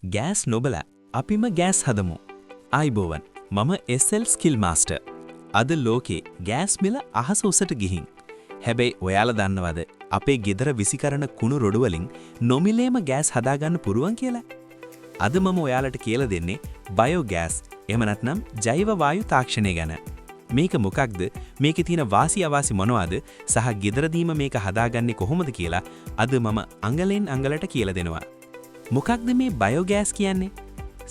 Gas නොබල අපිම gas හදමු. ආයිබෝවන් මම SL skill master. අද ලෝකේ ගෑස් මිල අහස උසට ගිහින්. හැබැයි ඔයාලා දන්නවද අපේ ගෙදර විසිකරන කුණු රොඩු වලින් නොමිලේම ගෑස් හදාගන්න පුරුවන් කියලා? අද මම ඔයාලට කියලා දෙන්නේ බයෝගෑස් එහෙම නැත්නම් ජෛව වායු තාක්ෂණය ගැන. මේක මොකක්ද? මේකේ තියෙන වාසි අවාසි මොනවද? සහ ගෙදරදීම මේක හදාගන්නේ කොහොමද කියලා අද මම අඟලෙන් අඟලට කියලා දෙනවා. මොකක්ද මේ බයෝගෑස් කියන්නේ?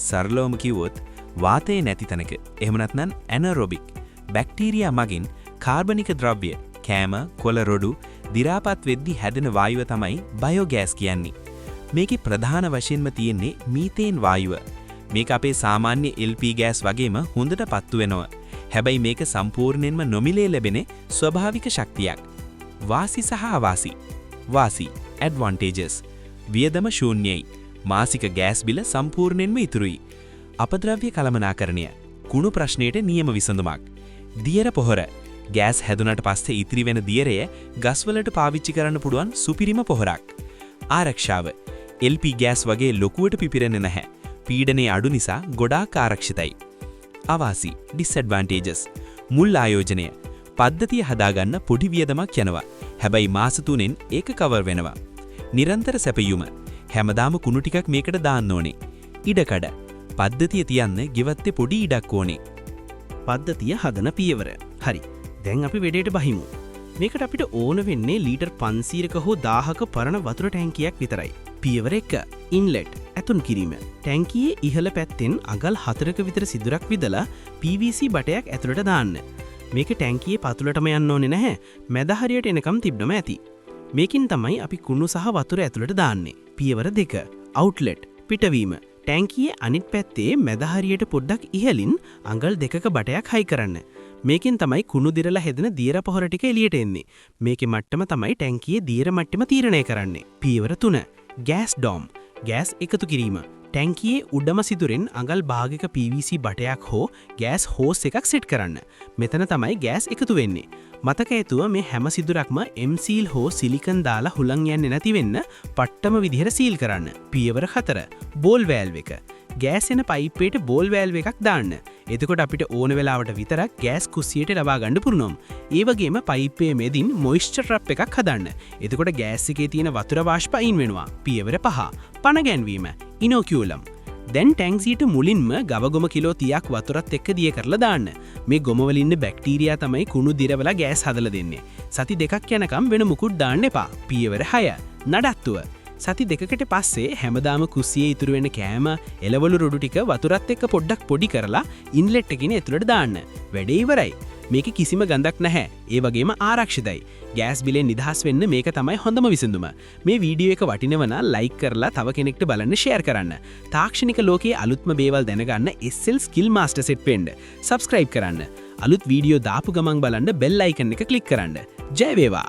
සරලවම කිව්වොත් වාතයේ නැති තැනක එහෙම නැත්නම් ඇනරොබික් බැක්ටීරියා මගින් කාබනික ද්‍රව්‍ය කෑම කොළ රොඩු දි รา පත් වෙද්දි හැදෙන වායුව තමයි බයෝගෑස් කියන්නේ. මේකේ ප්‍රධාන වශයෙන්ම තියෙන්නේ මීතේන් වායුව. මේක අපේ සාමාන්‍ය LP ගෑස් වගේම හොඳට පත්තු වෙනවා. හැබැයි මේක සම්පූර්ණයෙන්ම නොමිලේ ලැබෙන ස්වභාවික ශක්තියක්. වාසි සහ අවාසි. වාසි ඇඩ්වාන්ටේජස් වියදම ශූන්‍යයි. මාසික ගෑස් බිල සම්පූර්ණයෙන්ම ඉතුරුයි. අපද්‍රව්‍ය කළමනාකරණය කුණු ප්‍රශ්නයට නියම විසඳුමක්. දියර පොහොර ගෑස් හැදුනට පස්සේ ඉතිරි වෙන දියරය ගස්වලට පාවිච්චි කරන්න පුළුවන් සුපිරිම පොහොරක්. ආරක්ෂාව LP ගෑස් වගේ ලොකුවට පිපිරෙන්නේ නැහැ. පීඩනය අඩු නිසා ගොඩාක් ආරක්ෂිතයි. අවාසි ඩිස්ඇඩ්වාන්ටේජස් මුල් ආයෝජනය පද්ධතිය හදාගන්න පොඩි වියදමක් යනවා. හැබැයි මාස 3න් ඒක කවර් වෙනවා. නිරන්තර සැපයුම හැමදාම කුණු ටිකක් මේකට දාන්න ඕනේ. ඉඩකඩ පද්ධතිය තියන්න ගෙවත්තේ පොඩි ඉඩක් ඕනේ. පද්ධතිය හදන පියවර. හරි. දැන් අපි වෙඩේට බහිමු. මේකට අපිට ඕන වෙන්නේ ලීටර් 500ක හෝ 1000ක පරණ වතුර ටැංකියක් විතරයි. පියවර 1. ඉන්ලෙට් ඇතුන් කිරීම. ටැංකියේ ඉහළ පැත්තෙන් අගල් 4ක විතර සිදුරක් විදලා PVC බටයක් ඇතුළට දාන්න. මේක ටැංකියේ පතුලටම යන්න ඕනේ නැහැ. මැද හරියට එනකම් තිබ්බම ඇති. මේකින් තමයි අපි කුණු සහ වතුර ඇතුළට දාන්නේ. පියවර 2. අවුට්ලෙට් පිටවීම. ටැංකියේ අනිත් පැත්තේ මැද හරියට පොඩ්ඩක් ඉහළින් අඟල් 2ක බටයක් හයි කරන්න. මේකෙන් තමයි කුණු දිරලා හැදෙන දියර පොහොර ටික එළියට එන්නේ. මේකේ මට්ටම තමයි ටැංකියේ දියර මට්ටම තීරණය කරන්නේ. පියවර 3. ගෑස් ඩෝම් ගෑස් එකතු කිරීම. ටැංකියේ උඩම සිදුරෙන් අඟල් භාගයක PVC බටයක් හෝ ගෑස් හෝස් එකක් සෙට් කරන්න. මෙතන තමයි ගෑස් එකතු වෙන්නේ. මතක ඇතුව මේ හැම සිදුරක්ම M-සීල් හෝ සිලිකන් දාලා හුලං යන්නේ නැති වෙන්න පට්ටම විදිහට සීල් කරන්න. පියවර 4. බෝල් වෑල්ව් එක. ගෑස් එන පයිප්පේට බෝල් වෑල්ව් එකක් දාන්න. එතකොට අපිට ඕන වෙලාවට විතරක් ගෑස් කුස්සියට ලබා ගන්න පුරුනම්. ඒ වගේම පයිප්පේ මැදින් මොයිස්චර් ට්‍රැප් එකක් හදන්න. එතකොට ගෑස් එකේ තියෙන වතුර වාෂ්ප අයින් වෙනවා. පියවර 5. පණ ගැන්වීම. ඉනොකියුලම්. දැන් ටැංක්සියට මුලින්ම ගවගොම කිලෝ 30ක් වතුරත් එක්ක දිය කරලා දාන්න. මේ ගොමවල ඉන්න බැක්ටීරියා තමයි කුණු දිරවලා ගෑස් හදලා දෙන්නේ. සති 2ක් යනකම් වෙන මුකුත් දාන්න එපා. පියවර 6. නඩත්තුව. සති 2කට පස්සේ හැමදාම කුස්සියේ ඉතුරු වෙන කෑම, එළවලු රොඩු ටික වතුරත් එක්ක පොඩ්ඩක් පොඩි කරලා ඉන්ලෙට් එකකින් ඇතුළට දාන්න. වැඩේ ඉවරයි. මේකේ කිසිම ගඳක් නැහැ. ඒ වගේම ආරක්ෂිතයි. ගෑස් බිලෙන් නිදහස් වෙන්න මේක තමයි හොඳම විසඳුම. මේ වීඩියෝ එක වටිනව නම් ලයික් කරලා තව කෙනෙක්ට බලන්න ෂෙයාර් කරන්න. තාක්ෂණික ලෝකයේ අලුත්ම දේවල් දැනගන්න SL ස්කිල් මාස්ටර් සෙට් වෙන්න සබ්ස්ක්‍රයිබ් කරන්න. අලුත් වීඩියෝ දාපු ගමන් බලන්න බෙල් අයිකන් එක ක්ලික් කරන්න. ජය වේවා.